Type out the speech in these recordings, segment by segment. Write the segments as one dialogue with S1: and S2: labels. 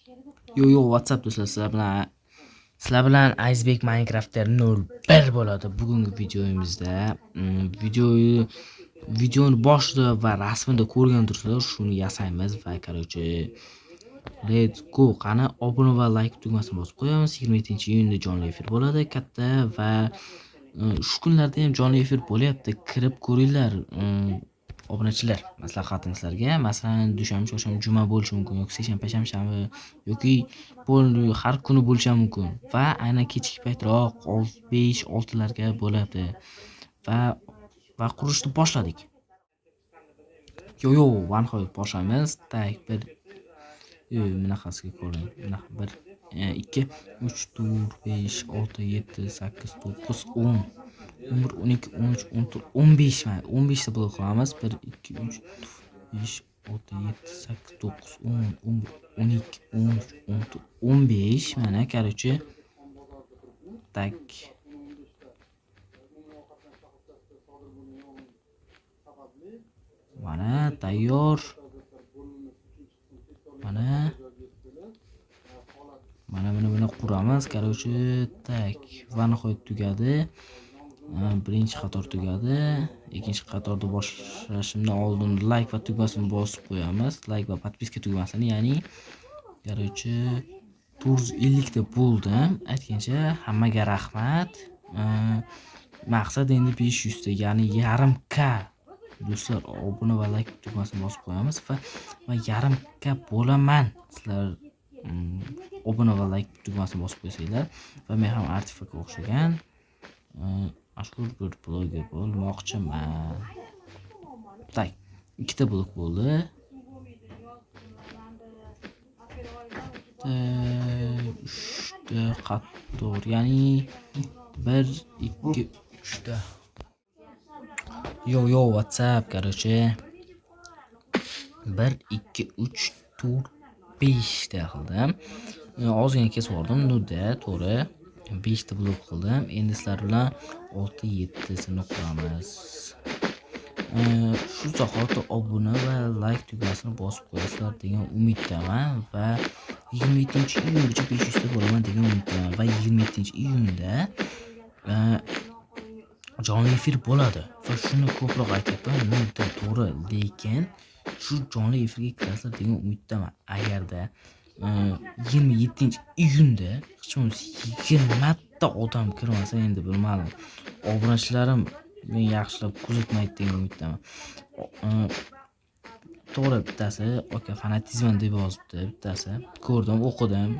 S1: Yo, WhatsApp do'stlar, sizlar bilan Iceberg Minecraft'da 01 bo'ladi. Bugungi videomizda videoni boshida va rasmida ko'rgan turibsizlar, shuni yasaymiz va let's go. Qani obuna va like tugmasini bosib qo'yamiz. 27-iyunda jonli efir bo'ladi, katta va shu kunlarda ham jonli efir bo'lyapti. Kirib ko'ringlar. Obunachilar, maslahatim sizlarga, masalan, dushanba, chorshanba, juma bo'lishi mumkin, yoki seshanba, payshanba, shanba yoki har kuni bo'lishi mumkin va aynan kechki paytroq 5-6 larga bo'lyapti va qurishni boshladik. Yo, nihoyat boshlaymiz. Tak, bir bunaqasiga ko'ring. Bunaqa 1 2 3 4 5 6 7 8 9 10 11 12 13 14 15 mana 15 ta blok qilamiz. 1 2 3 5 6 7 8 9 10 11 12 13 14 15 mana tak. Mana tayyor. Mana quramiz. Tak va nihoyat tugadi. Birinchi qator tugadi. Ikkinchi qatorda boshlashimdan oldin like va tugmasini bosib qo'yamiz. Like va podpiska tugmasini, ya'ni 450 ta bo'ldim. Aytgancha hammaga rahmat. Maqsad endi 500 ta, ya'ni yarim k. Do'stlar, obuna va like tugmasini bosib qo'yamiz va yarim k bo'laman. Sizlar obuna va like tugmasini bosib qo'ysanglar va men ham artifaka o'xshagan mashhur bir bloger bo'lmoqchiman. Tak, 2 ta blok bo'ldi. 3 ta qator, ya'ni 1 2 3 ta. Yo, WhatsApp, 1 2 3 4 5 ta qildim. Ozgina kesib oldim, nurda to'g'ri 5 ta blok qildim. Endi sizlar bilan 6-7 tasini quramiz. Shu zahoti obuna va like tugmasini bosib qo'yasizlar degan umiddaman va 27-iyungacha 500 ta bo'laman degan umiddaman va 27-iyunda jonli efir bo'ladi va shuni ko'proq aytyapman, nurda to'g'ri, lekin shu jonli efirga kirasizlar degan umiddaman. Agarda 27-iyunda hech bo'lmasa 20 ta odam kirmasa, endi bilmadim, obunachilarim meni yaxshilab kuzatmaydi degan umiddaman. To'g'ri, bittasi aka fanatizm deb yozibdi, bittasi ko'rdim, o'qidim.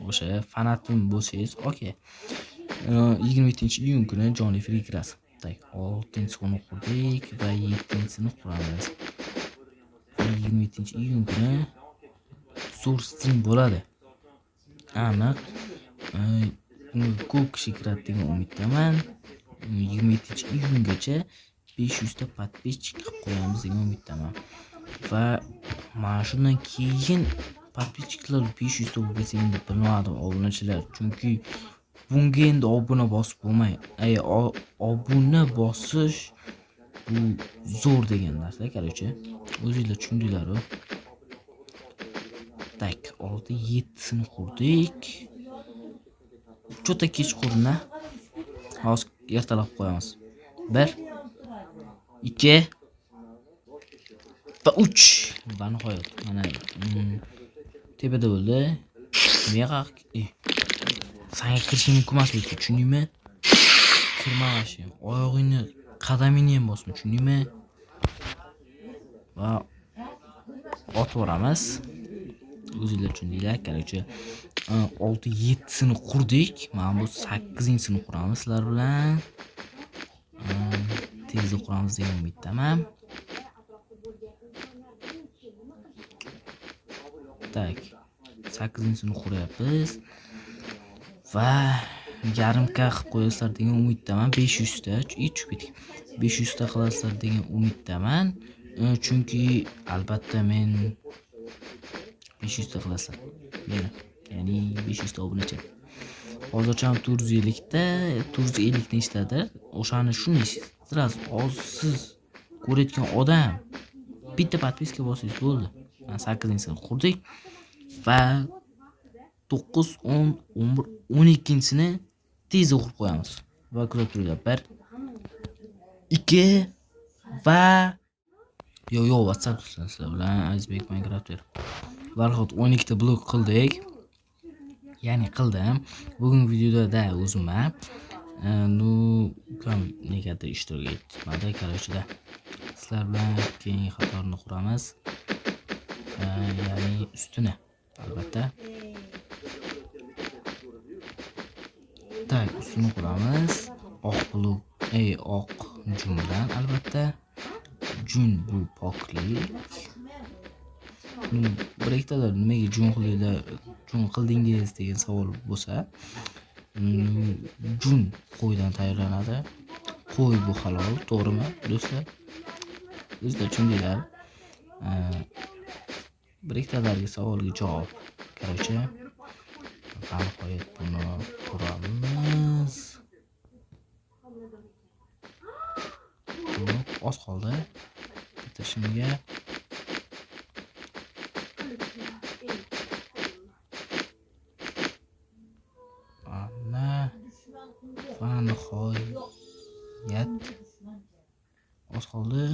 S1: O'sha fanatim bo'lsangiz, aka 27-iyun kuni jonli efirga kirasiz. Tak, 6-sini qurdik va 7-sini quramiz. 27-iyun kuni zo'r stream bo'ladi. Aniq. Ko'p kishi kiradi degan umiddaman. 27-iyungacha 500 ta podpischik qilib qo'yamiz degan umiddaman. Va mana shundan keyin podpischiklar 500 ta bo'lsa endi bilmadim, obunachilar, chunki bunga endi obuna bosib bo'lmaydi. Obuna bosish bu zo'r degan narsa, o'zingizlar tushundinglar-ku. Tak, 6-7sini qurdik. Cho'ta kechqurun, hozir ertalab qo'yamiz. 1 2 va 3. Va nihoyat mana tepada bo'ldi. Mega sanga kirishing mumkin emas, tushundingmi? Kirmashi, oyog'ingni, qadamingni ham bosma, tushundingmi? Va otvoramiz. O'zingizlar tushundinglar, 6-7sini qurdik. Mana bu 8-sini quramiz sizlar bilan. Tezda quramiz degan umiddaman. Tak, 8-sini quryapmiz va yarim k qilib qo'yasizlar degan umiddaman. 500 ta, tushib ketdik. 500 ta qilasizlar degan umiddaman. Chunki albatta men 500 ta qilasizlar. Ya'ni 500 ta obunachi. Hozircha 450 ta, 450 nechtadir? O'shani shuni siz ko'rayotgan odam bitta podpiska bossangiz bo'ldi. 8-sini qurdik va 9, 10, 11, 12-sini tez o'qib qo'yamiz. Va ko'rib turinglar. 1, 2 va yo'q, WhatsApp sizlar bilan Azizbek Minecrafter. Varhot 12 ta blok qildik. Ya'ni qildim. Bugungi videoda o'zim ukam negadir ishtirok etmadi. Qarashida sizlar bilan keyingi qatorni quramiz. Ya'ni ustini albatta. Tak, ustini quramiz. Oq blok, oq jundan albatta. Jun bu poklik. Bir ikkitalar nimaga jun qildingiz degan savol bo'lsa, jun qo'ydan tayyorlanadi. Qo'y bu halol, to'g'rimi do'stlar? O'zingizlar tushundinglar. Bir ikkitalarga savolga javob. Qarorchi, nihoyat buni quramiz. Oz qoldi bitirishimga. Va nihoyat oz qoldi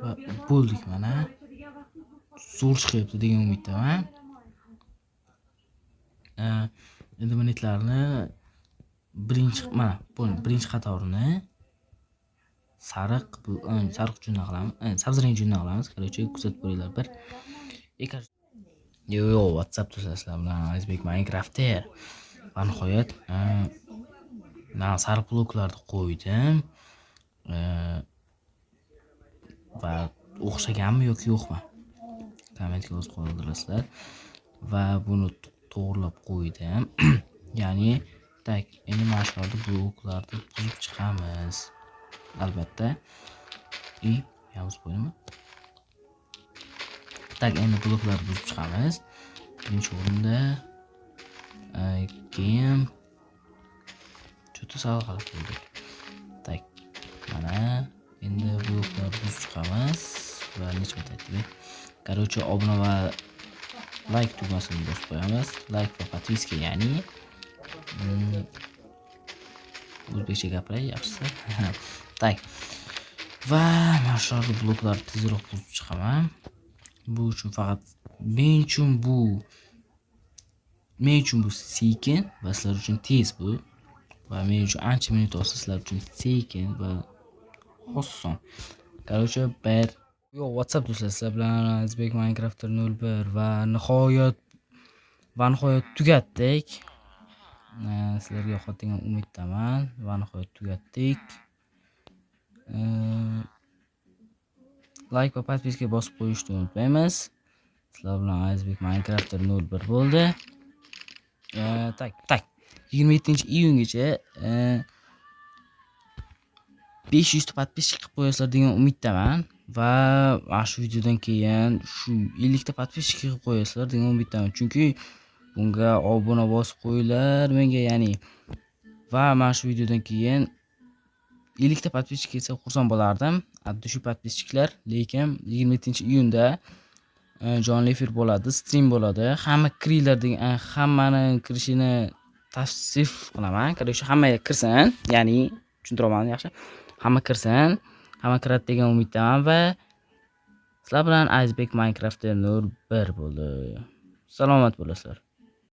S1: va bo'ldik mana. Zo'r chiqyapti degan umiddaman. Endi minutlarni birinchi qatorini sariq jundan qilamiz. Sabzrang jundan qilamiz. Qarorchi kuzatib qo'yinglar. Bir yo'q, WhatsApp sizlar bilan Azizbek Minecrafter. Va nihoyat sariq bloklarni qo'ydim. Va o'xshaganmi yoki yo'qmi? Kommentga yozib qoldirasizlar. Va buni to'g'rilab qo'ydim. Ya'ni endi mana shu bloklarni buzib chiqamiz. Albatta. Yozib qo'ydimmi? Endi bloklarni buzib chiqamiz. Birinchi o'rinda keyin juda sal qilib qo'ydik. Mana endi bloklarni buzib chiqamiz va nechta aytdik. Qarorchi, obuna va like tugmasini bosib qo'yamiz. Like va podpiska, ya'ni o'zbekcha gapiray yaxshisi. Va mana shu bloklarni tezroq buzib chiqaman. Bu uchun faqat men uchun bu sekin va sizlar uchun tez bu. Va men uchun ancha minut olsa, sizlar uchun sekin va oson. Qarorchi, WhatsApp do'stlar, sizlar bilan Azizbek Minecrafter 01 va nihoyat tugatdik. Sizlarga yoqadi degan umiddaman va nihoyat tugatdik. Like va podpiska bosib qo'yishni unutmaymiz. Sizlar bilan Azizbek Minecrafter 01 bo'ldi. 27-iyungacha 500 ta podpiska qilib qo'yasizlar degan umiddaman. Va mana shu videodan keyin 50 ta podpiska qilib qo'yasizlar degan umiddaman. Chunki bunga obuna bosib qo'yinglar menga, ya'ni. Va mana shu videodan keyin 50 ta podpiska kelsa xursand bo'lardim. Adda shu podpisklar, lekin 27-iyunda jonli efir bo'ladi, stream bo'ladi. Hammani kirishini tavsiya qilaman. Qarorchi, hamma kirsin, ya'ni tushuntiraman yaxshi. Hamma kirsin, hamma kiradi degan umiddaman va sizlar bilan Azizbek Minecrafter 01 bo'ldi. Salomat bo'lasizlar.